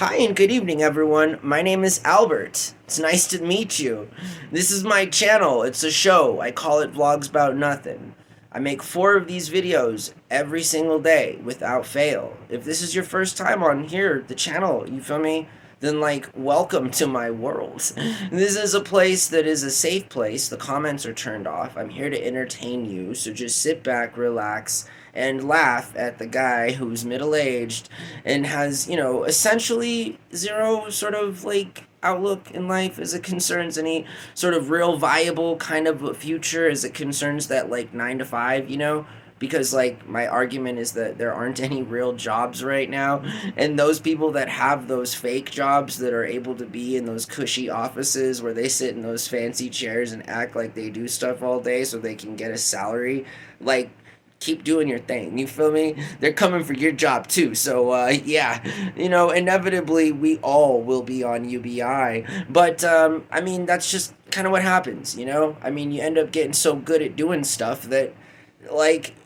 Hi and good evening, everyone. My name is Albert. It's nice to meet you. This is my channel. It's a show. I call it Vlogs About Nothing. I make 4 of these videos every single day without fail. If this is your first time on here, the channel, you feel me? Then, welcome to my world. This is a place that is a safe place. The comments are turned off. I'm here to entertain you, so just sit back, relax, and laugh at the guy who's middle aged and has, essentially zero sort of outlook in life as it concerns any sort of real viable kind of a future as it concerns that 9 to 5, because my argument is that there aren't any real jobs right now, and those people that have those fake jobs that are able to be in those cushy offices where they sit in those fancy chairs and act like they do stuff all day so they can get a salary, keep doing your thing. You feel me? They're coming for your job too. So yeah, inevitably we all will be on UBI. But I mean, that's just kind of what happens. I mean, you end up getting so good at doing stuff that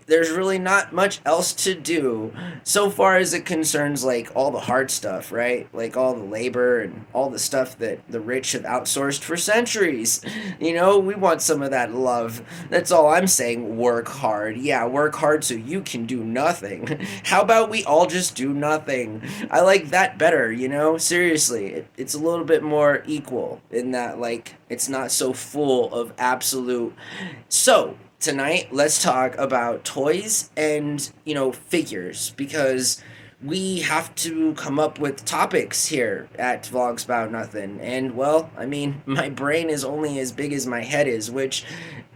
there's really not much else to do so far as it concerns all the hard stuff, right? Like all the labor and all the stuff that the rich have outsourced for centuries. We want some of that love. That's all I'm saying. Work hard. Yeah, work hard so you can do nothing. How about we all just do nothing? I like that better, Seriously, it's a little bit more equal in that it's not so full of absolute. So tonight let's talk about toys and figures, because we have to come up with topics here at Vlogs About Nothing. And well, I mean, my brain is only as big as my head is, which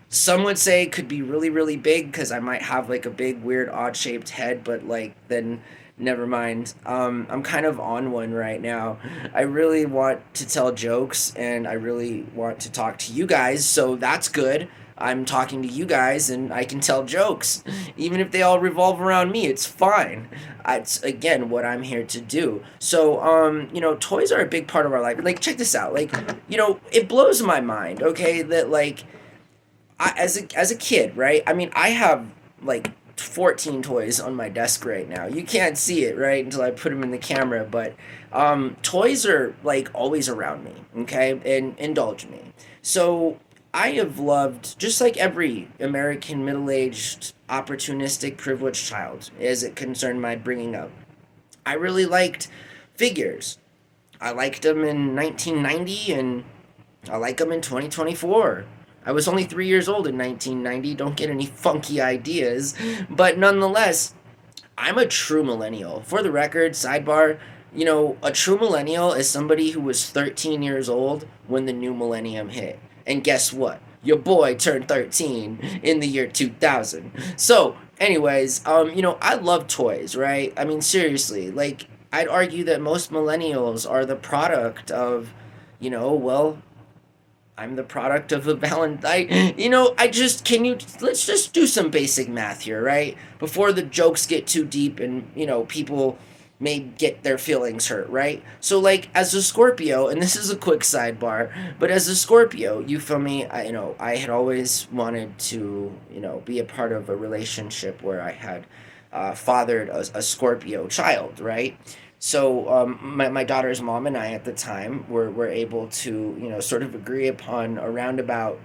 some would say could be really really big because I might have a big weird odd shaped head, but then never mind. I'm kind of on one right now. I really want to tell jokes and I really want to talk to you guys, so that's good. I'm talking to you guys and I can tell jokes. Even if they all revolve around me, it's fine. It's, again, what I'm here to do. So, toys are a big part of our life. Check this out. It blows my mind, okay, that, as a kid, right? I mean, I have, 14 toys on my desk right now. You can't see it, right, until I put them in the camera, but toys are, always around me, okay, and indulge me. So I have loved, just like every American middle-aged, opportunistic, privileged child, as it concerned my bringing up, I really liked figures. I liked them in 1990, and I like them in 2024. I was only 3 years old in 1990, don't get any funky ideas, but nonetheless, I'm a true millennial. For the record, sidebar, a true millennial is somebody who was 13 years old when the new millennium hit. And guess what? Your boy turned 13 in the year 2000. So, anyways, I love toys, right? I mean, seriously, I'd argue that most millennials are the product of, well, I'm the product of a Valentine. Let's just do some basic math here, right? Before the jokes get too deep and, people may get their feelings hurt, right? So, as a Scorpio, and this is a quick sidebar, but as a Scorpio, you feel me? I had always wanted to, be a part of a relationship where I had fathered a Scorpio child, right? So my daughter's mom and I at the time were able to sort of agree upon a roundabout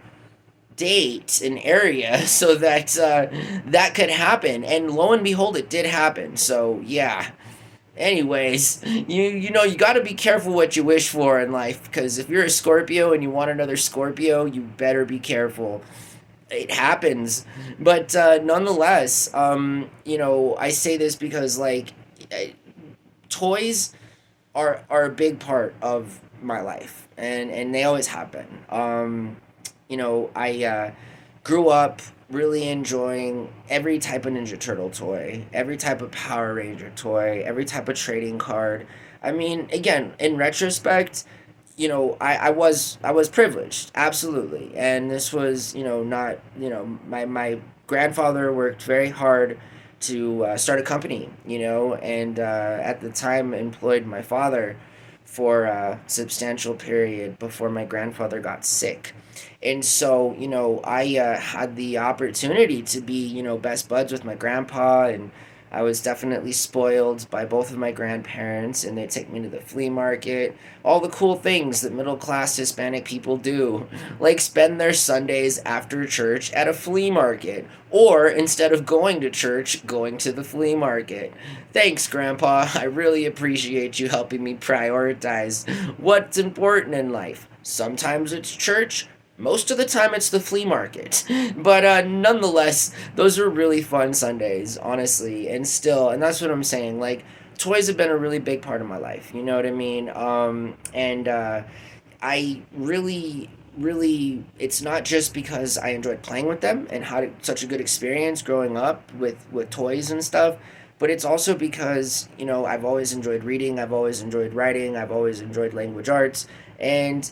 date and area so that that could happen, and lo and behold, it did happen. So yeah. Anyways, you got to be careful what you wish for in life, because if you're a Scorpio and you want another Scorpio, you better be careful. It happens, but nonetheless, I say this because toys are a big part of my life, and they always have been. I grew up really enjoying every type of Ninja Turtle toy, every type of Power Ranger toy, every type of trading card. I mean, again, in retrospect, I was privileged, absolutely, and this was not my grandfather worked very hard to start a company, and at the time employed my father for a substantial period before my grandfather got sick. And so, I had the opportunity to be, best buds with my grandpa, and I was definitely spoiled by both of my grandparents, and they take me to the flea market, all the cool things that middle class Hispanic people do, like spend their Sundays after church at a flea market, or instead of going to church, going to the flea market. Thanks, Grandpa. I really appreciate you helping me prioritize what's important in life. Sometimes it's church, most of the time it's the flea market. But nonetheless, those were really fun Sundays, honestly. And that's what I'm saying. Like, toys have been a really big part of my life. You know what I mean? And I really, it's not just because I enjoyed playing with them and had such a good experience growing up with toys and stuff, but it's also because, I've always enjoyed reading, I've always enjoyed writing, I've always enjoyed language arts, and,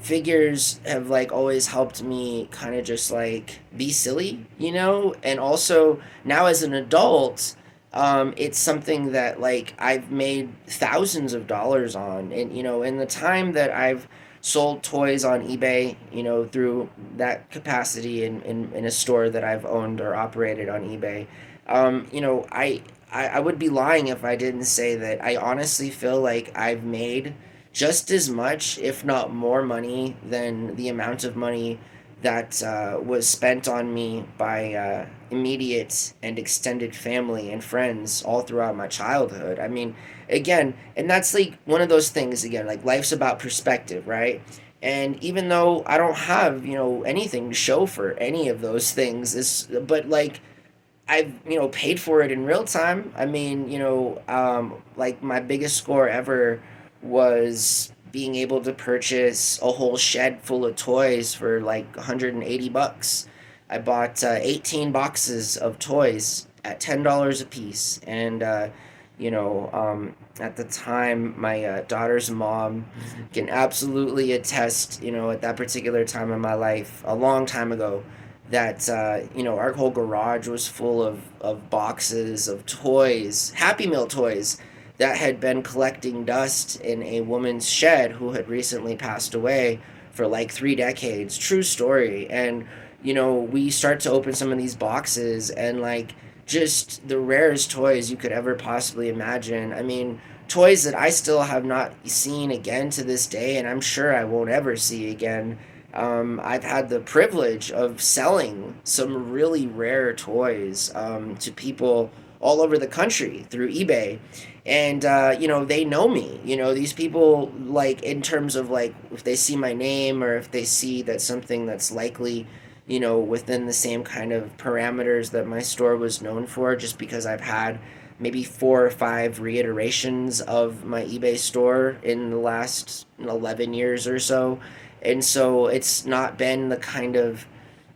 figures have like always helped me kind of just like be silly, and also now as an adult, it's something that like I've made thousands of dollars on, and in the time that I've sold toys on eBay, through that capacity in a store that I've owned or operated on eBay. I would be lying if I didn't say that I honestly feel like I've made just as much, if not more money than the amount of money that was spent on me by immediate and extended family and friends all throughout my childhood. I mean, again, and that's like one of those things, again, like life's about perspective, right? And even though I don't have, anything to show for any of those things, but like I've, paid for it in real time. I mean, like my biggest score ever was being able to purchase a whole shed full of toys for like 180 bucks. I bought 18 boxes of toys at $10 a piece. And, at the time, my daughter's mom can absolutely attest, at that particular time in my life, a long time ago, that our whole garage was full of boxes of toys, Happy Meal toys, that had been collecting dust in a woman's shed who had recently passed away for like 3 decades. True story. And we start to open some of these boxes, and like just the rarest toys you could ever possibly imagine. I mean, toys that I still have not seen again to this day, and I'm sure I won't ever see again. I've had the privilege of selling some really rare toys to people all over the country through eBay. And, they know me. These people, like, in terms of, like, if they see my name or if they see that something that's likely, within the same kind of parameters that my store was known for, just because I've had maybe 4 or 5 reiterations of my eBay store in the last 11 years or so. And so it's not been the kind of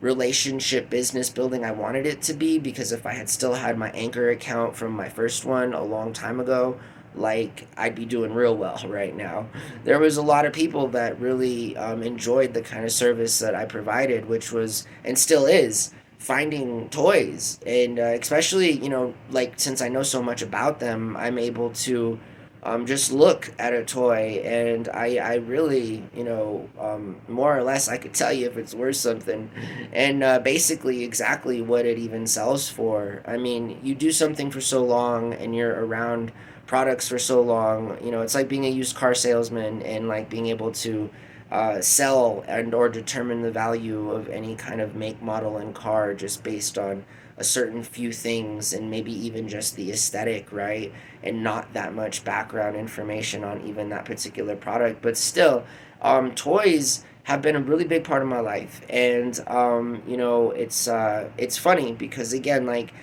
relationship business building I wanted it to be, because if I had still had my anchor account from my first one a long time ago, like I'd be doing real well right now. There was a lot of people that really enjoyed the kind of service that I provided, which was and still is finding toys, and especially like since I know so much about them, I'm able to just look at a toy, and I really, more or less, I could tell you if it's worth something, and basically exactly what it even sells for. I mean, you do something for so long, and you're around products for so long, it's like being a used car salesman and like being able to sell and or determine the value of any kind of make, model, and car just based on a certain few things, and maybe even just the aesthetic, right? And not that much background information on even that particular product. But still, toys have been a really big part of my life. And, it's funny because, again, like,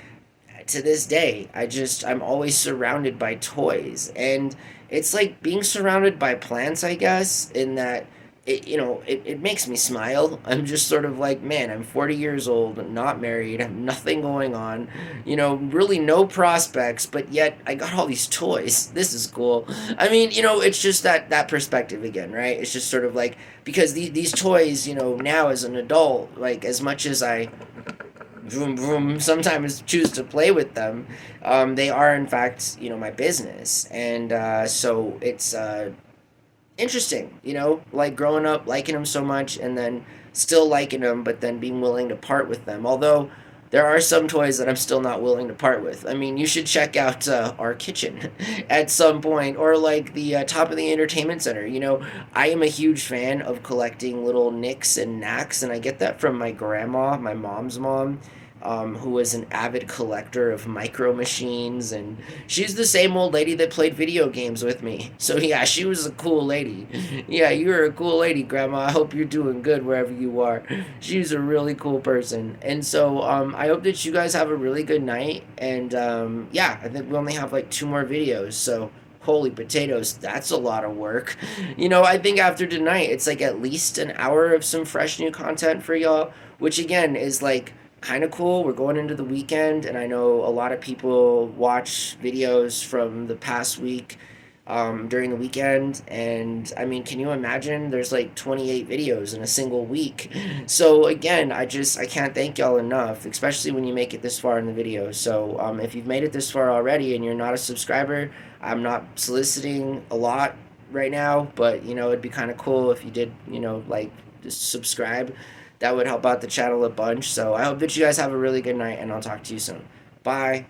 to this day, I'm always surrounded by toys. And it's like being surrounded by plants, I guess, in that it makes me smile. I'm just sort of like, man, I'm 40 years old, not married, have nothing going on, really no prospects, but yet I got all these toys. This is cool. I mean, it's just that perspective again, right? It's just sort of like, because these toys, now as an adult, like as much as I vroom vroom sometimes choose to play with them, they are in fact, my business. And so it's interesting, like growing up liking them so much and then still liking them, but then being willing to part with them. Although there are some toys that I'm still not willing to part with. I mean, you should check out our kitchen at some point, or like the top of the entertainment center. You know, I am a huge fan of collecting little nicks and knacks, and I get that from my grandma, my mom's mom. Who was an avid collector of micro machines, and she's the same old lady that played video games with me. So yeah, she was a cool lady. Yeah, you're a cool lady, Grandma. I hope you're doing good wherever you are. She's a really cool person. And so I hope that you guys have a really good night. And yeah, I think we only have like 2 more videos. So holy potatoes, that's a lot of work. You know, I think after tonight, it's like at least an hour of some fresh new content for y'all, which again is like kind of cool. We're going into the weekend, and I know a lot of people watch videos from the past week during the weekend. And I mean, can you imagine? There's like 28 videos in a single week. So again, I can't thank y'all enough, especially when you make it this far in the video. So if you've made it this far already and you're not a subscriber, I'm not soliciting a lot right now, but you know, it'd be kind of cool if you did, you know, like just subscribe. That would help out the channel a bunch. So I hope that you guys have a really good night, and I'll talk to you soon. Bye.